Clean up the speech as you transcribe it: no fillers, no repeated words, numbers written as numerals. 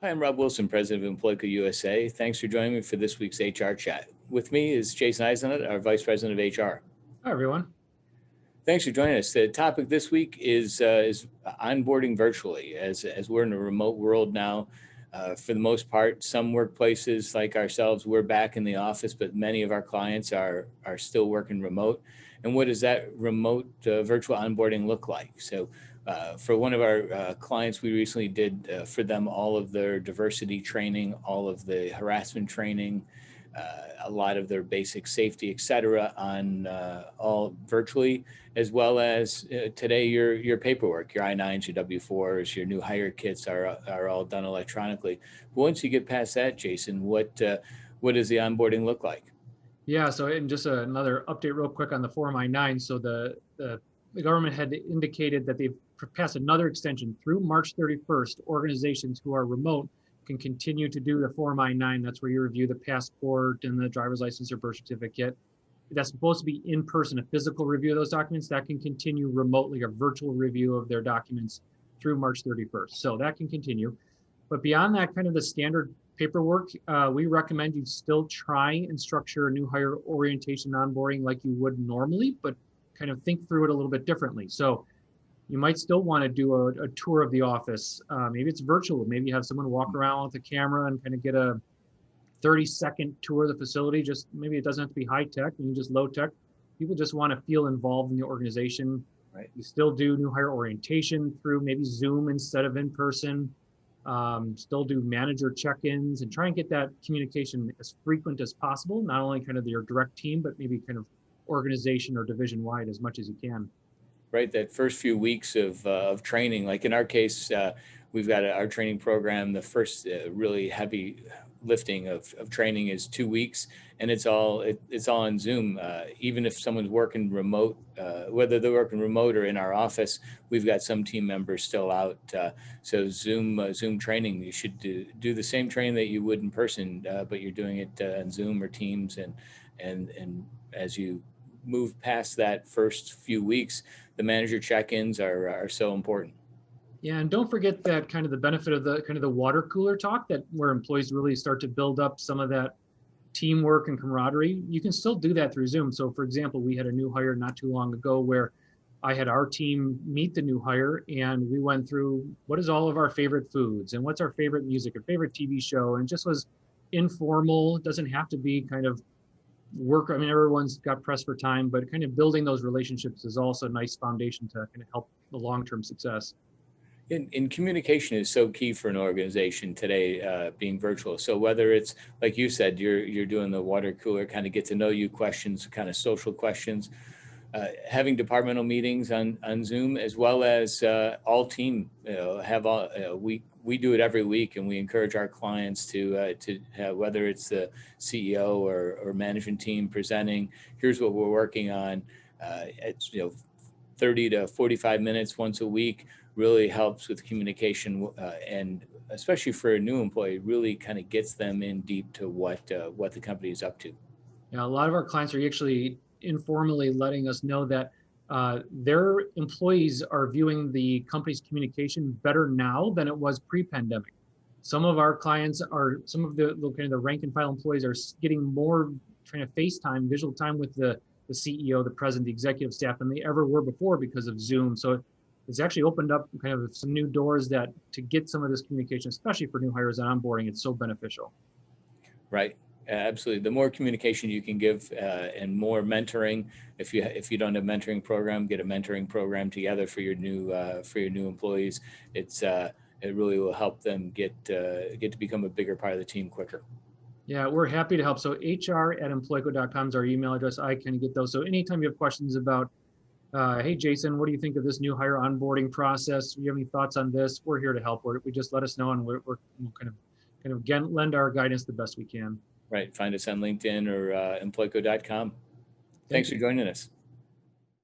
Hi, I'm Rob Wilson, President of Employco USA. Thanks for joining me for this week's HR chat. With me is Jason Eisenhunt, our Vice President of HR. Hi, everyone. Thanks for joining us. The topic this week is onboarding virtually, as we're in a remote world now. For the most part, some workplaces like ourselves, we're back in the office, but many of our clients are still working remote. And what does that remote virtual onboarding look like? So for one of our clients, we recently did for them all of their diversity training, all of the harassment training, a lot of their basic safety, et cetera, on all virtually, as well as today your paperwork, your I-9s, your W-4s, your new hire kits are all done electronically. But once you get past that, Jason, what does the onboarding look like? Yeah, so and just another update real quick on the Form I-9. So the government had indicated that they've passed another extension through March 31st. Organizations who are remote can continue to do the Form I-9. That's where you review the passport and the driver's license or birth certificate. That's supposed to be in person, a physical review of those documents. That can continue remotely, a virtual review of their documents through March 31st. So that can continue. But beyond that, kind of the standard paperwork, we recommend you still try and structure a new hire orientation onboarding like you would normally, but kind of think through it a little bit differently. So you might still want to do a tour of the office. Maybe it's virtual. Maybe you have someone walk around with a camera and kind of get a 30-second tour of the facility. Just maybe it doesn't have to be high tech, maybe just low tech. People just want to feel involved in the organization. Right. You still do new hire orientation through maybe Zoom instead of in person. Still do manager check-ins and try and get that communication as frequent as possible, not only kind of your direct team, but maybe kind of organization or division wide as much as you can. Right, that first few weeks of training, like in our case, we've got our training program. The first really heavy lifting of training is 2 weeks, and it's all on Zoom. Even if someone's working remote, whether they're working remote or in our office, we've got some team members still out. So Zoom training, you should do the same training that you would in person, but you're doing it on Zoom or Teams, and as you move past that first few weeks, the manager check-ins are so important. Yeah, and don't forget that kind of the benefit of the kind of the water cooler talk, that where employees really start to build up some of that teamwork and camaraderie. You can still do that through Zoom. So for example, we had a new hire not too long ago where I had our team meet the new hire and we went through what is all of our favorite foods and what's our favorite music or favorite TV show, and it just was informal. It doesn't have to be kind of work. I mean, everyone's got pressed for time, but kind of building those relationships is also a nice foundation to kind of help the long-term success. In communication is so key for an organization today, being virtual. So whether it's like you said, you're doing the water cooler, kind of get to know you questions, kind of social questions, having departmental meetings on Zoom, as well as all team, have all we do it every week, and we encourage our clients to have, whether it's the CEO or management team presenting, here's what we're working on. It's 30 to 45 minutes once a week really helps with communication, and especially for a new employee, really kind of gets them in deep to what the company is up to. Yeah, a lot of our clients are actually informally letting us know that their employees are viewing the company's communication better now than it was pre-pandemic. Some of our clients are, some of the kind of the rank and file employees are getting more kind of FaceTime, visual time with the CEO, the president, the executive staff than they ever were before because of Zoom. So it's actually opened up kind of some new doors that to get some of this communication, especially for new hires and onboarding, it's so beneficial. Right. Absolutely. The more communication you can give, and more mentoring. If you don't have a mentoring program, get a mentoring program together for your new employees. It really will help them get to become a bigger part of the team quicker. Yeah, we're happy to help. So hr@employco.com is our email address. I can get those. So anytime you have questions about, hey, Jason, what do you think of this new hire onboarding process? Do you have any thoughts on this? We're here to help. We just let us know, and we'll kind of lend our guidance the best we can. Right. Find us on LinkedIn or employco.com. Thanks for joining us.